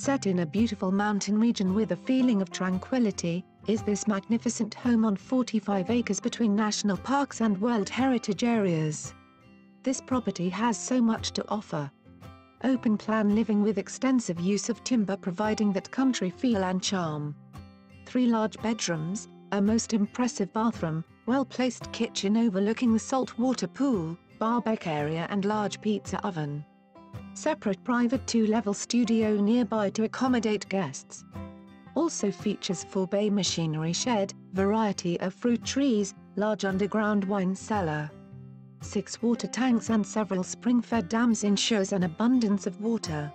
Set in a beautiful mountain region with a feeling of tranquility, is this magnificent home on 45 acres between national parks and World Heritage areas. This property has so much to offer. Open-plan living with extensive use of timber providing that country feel and charm. 3 large bedrooms, a most impressive bathroom, well-placed kitchen overlooking the saltwater pool, barbecue area and large pizza oven. Separate private 2-level studio nearby to accommodate guests. Also features 4-bay machinery shed, variety of fruit trees, large underground wine cellar. 6 water tanks and several spring-fed dams ensures an abundance of water.